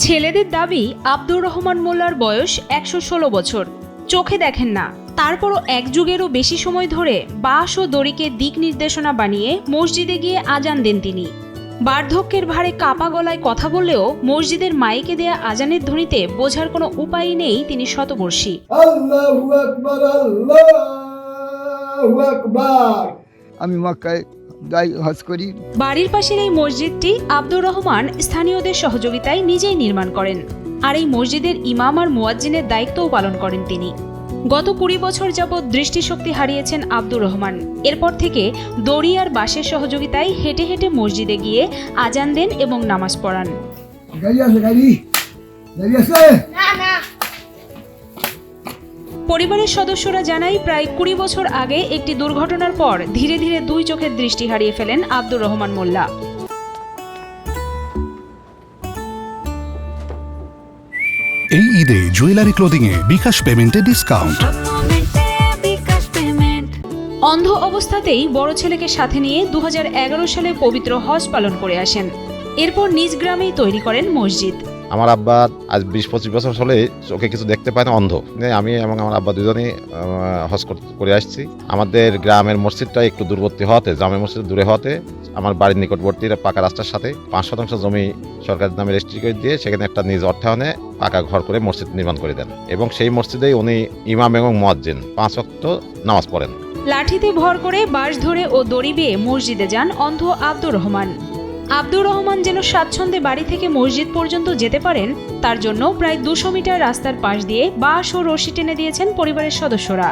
ছেলেদের দাবি আব্দুর রহমান মোল্লার বয়স ১১৬ বছর, চোখে দেখেন না, তারপরও এক যুগেরও বেশি সময় ধরে বাঁশ ও দড়িকে দিক নির্দেশনা বানিয়ে মসজিদে গিয়ে আজান দেন তিনি। বার্ধক্যের ভারে কাপা গলায় কথা বললেও মসজিদের মাইকে দেয়া আজানের ধ্বনিতে বোঝার কোনো উপায় নেই তিনি শতবর্ষী। আল্লাহু আকবার, আল্লাহু আকবার। আমি মক্কায় যাই, হজ করি। বাড়ির পাশের এই মসজিদটি আব্দুর রহমান স্থানীয়দের সহযোগিতায় নিজেই নির্মাণ করেন, আর এই মসজিদের ইমাম আর মুয়াজ্জিনের দায়িত্বও পালন করেন তিনি। গত ২০ বছর যাবৎ দৃষ্টিশক্তি হারিয়েছেন আব্দুর রহমান। এরপর থেকে দড়ি আর বাঁশের সহযোগিতায় হেঁটে হেঁটে মসজিদে গিয়ে আজান দেন এবং নামাজ পড়ান। পরিবারের সদস্যরা জানায়, প্রায় ২০ বছর আগে একটি দুর্ঘটনার পর ধীরে ধীরে দুই চোখের দৃষ্টি হারিয়ে ফেলেন আব্দুর রহমান মোল্লা। এই ঈদে জুয়েলারি ক্লোদিং এ বিকাশ পেমেন্টে ডিসকাউন্ট। অন্ধ অবস্থাতেই বড় ছেলেকে সাথে নিয়ে ২০১১ সালে পবিত্র হজ পালন করে আসেন। এরপর নিজ গ্রামেই তৈরি করেন মসজিদ। আমার আব্বা আজ ২০-২৫ বছর হলে চোখে কিছু দেখতে পায় না, অন্ধ। আমি এবং আমার আব্বা দুজনেই হজ করে আসছি। আমাদের গ্রামের মসজিদটা একটু দূরবর্তী হওয়াতে, জামে মসজিদ দূরে হওয়াতে, আমার বাড়ির নিকটবর্তী পাকা রাস্তার সাথে ৫% জমি সরকারের নামে রেজিস্ট্রি করে দিয়ে সেখানে একটা নিজ অর্থায়নে পাকা ঘর করে মসজিদ নির্মাণ করে দেন, এবং সেই মসজিদেই উনি ইমাম এবং মুয়াজ্জিন ৫ ওয়াক্ত নামাজ পড়েন। লাঠিতে ভর করে বাঁশ ধরে ও দড়ি বেয়ে মসজিদে যান অন্ধ আব্দুর রহমান। আব্দুর রহমান যেন স্বাচ্ছন্দ্যে বাড়ি থেকে মসজিদ পর্যন্ত যেতে পারেন, তার জন্য প্রায় ২০০ মিটার রাস্তার পাশ দিয়ে বাঁশ ও রশি টেনে দিয়েছেন পরিবারের সদস্যরা।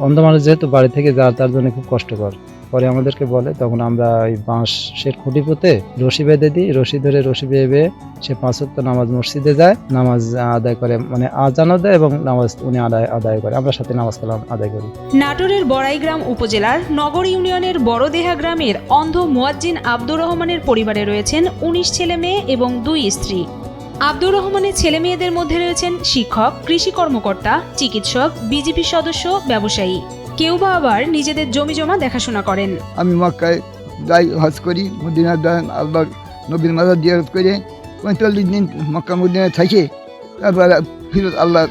অন্ধ মানুষ যেহেতু বাড়ি থেকে যাওয়া তার জন্য খুব কষ্টকর। পরে আমাদেরকে বলে, তখন আমরা ওই বাঁশের খুঁটি পুঁতে রশি বেঁধে দিই, রশি ধরে রশি বেয়ে বেয়ে সে ৫ ওয়াক্ত নামাজ মসজিদে যায়, নামাজ আদায় করে, মানে আজানও দেয় এবং নামাজ উনি আদায় করে, আমরা সাথে নামাজ কালাম আদায় করি। নাটোরের বড়াইগ্রাম উপজেলার নগর ইউনিয়নের বড়দেহা গ্রামের অন্ধ মুয়াজ্জিন আব্দুর রহমানের পরিবারে রয়েছেন ১৯ ছেলে মেয়ে এবং ২ স্ত্রী। আব্দুর রহমানের ছেলে মেয়েদের মধ্যে রয়েছেন শিক্ষক, কৃষি কর্মকর্তা, চিকিৎসক, বিজিবি সদস্য, ব্যবসায়ী। কেউ বা আবার নিজেদের জমি জমা দেখাশোনা করেন। আমি মক্কায় যাই, হজ করি, মদিনা যান, আল্লাহর নবীর মাজার জিয়ারত করে ৪৫ দিন মক্কা মদিনায় থাকে। তারপর ফিরত আল্লাহ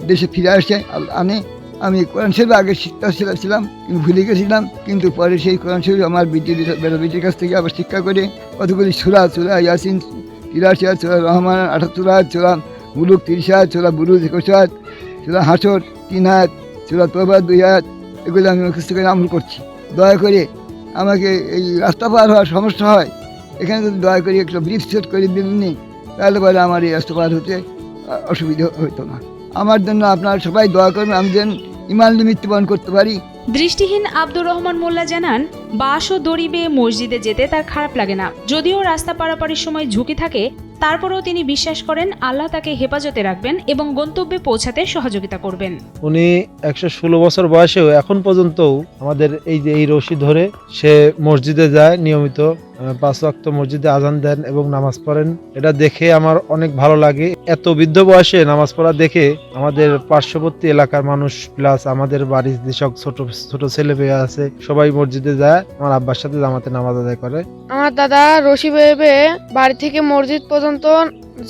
দেশে ফিরে আসে, আনে। আমি কোরআন শরীফ আগে শিক্ষা ছিলাম, কিন্তু ভুলে গেছিলাম, কিন্তু পরে সেই কোরআন শরীফ আমার বেটির কাছ থেকে আবার শিক্ষা করে কতগুলি সূরা ইয়াসিন ৮৩, সূরা রহমান ৭৮, সূরা মুলুক ৩০, সূরা বুরুজ ২১, সূরা হাসর ৩, সূরা তওবা ২, এগুলো আমি মুখস্থ করে আমল করছি। দয়া করে আমাকে এই রাস্তা পার হওয়ার সমস্যা হয়, এখানে যদি দয়া করে একটু ব্রিজ সেট করে দিলেন, তাহলে পরে আমার এই রাস্তা পার হতে অসুবিধা হতো না। আমার জন্য আপনারা সবাই দোয়া করবেন, আমি যেন ঈমান নিয়ে মৃত্যুবরণ করতে পারি। দৃষ্টিহীন আব্দুর রহমান মোল্লা জানান, বাঁশ ও দড়ি বেয়ে মসজিদে যেতে তার খারাপ লাগে না। যদিও রাস্তা পারাপারের সময় ঝুঁকি থাকে, তারপরেও তিনি বিশ্বাস করেন আল্লাহ তাকে হেফাজতে রাখবেন এবং গন্তব্যে পৌঁছাতে সহযোগিতা করবেন। উনি ১১৬ বছর বয়সেও এখন পর্যন্ত আমাদের এই রশি ধরে সে মসজিদে যায় নিয়মিত, ৫ ওয়াক্ত মসজিদে আজান দেন এবং নামাজ পড়েন। এটা দেখে আমার অনেক ভালো লাগে। এত বৃদ্ধ বয়সে নামাজ পড়া দেখে আমাদের পার্শ্ববর্তী এলাকার মানুষ প্লাস আমাদের বাড়ির যেসব ছোট ছোট ছেলে মেয়ে আছে সবাই মসজিদে যায়, আমার আব্বার সাথে জামাতে নামাজ আদায় করে। আমার দাদা রশি বেয়ে বেয়ে বাড়ি থেকে মসজিদ পর্যন্ত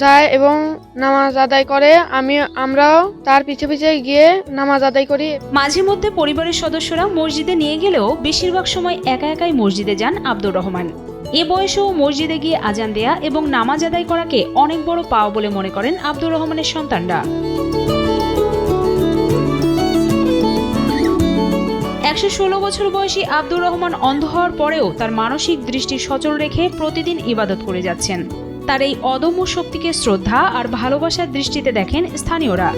যায় এবং নামাজ আদায় করে। আমরাও তার পিছে পিছে গিয়ে নামাজ আদায় করি। মাঝে মধ্যে পরিবারের সদস্যরা মসজিদে নিয়ে গেলেও বেশিরভাগ সময় একা একাই মসজিদে যান আব্দুর রহমান। এ বয়সেও মসজিদে গিয়ে আজান দেয়া এবং নামাজ আদায় করাকে অনেক বড় পাওয়া বলে মনে করেন আব্দুর রহমানের সন্তানরা। ১১৬ বছর বয়সী আব্দুর রহমান অন্ধ হওয়ার পরেও তার মানসিক দৃষ্টি সচল রেখে প্রতিদিন ইবাদত করে যাচ্ছেন। তার এই অদম্য শক্তিকে শ্রদ্ধা আর ভালোবাসার দৃষ্টিতে দেখেন স্থানীয়রা।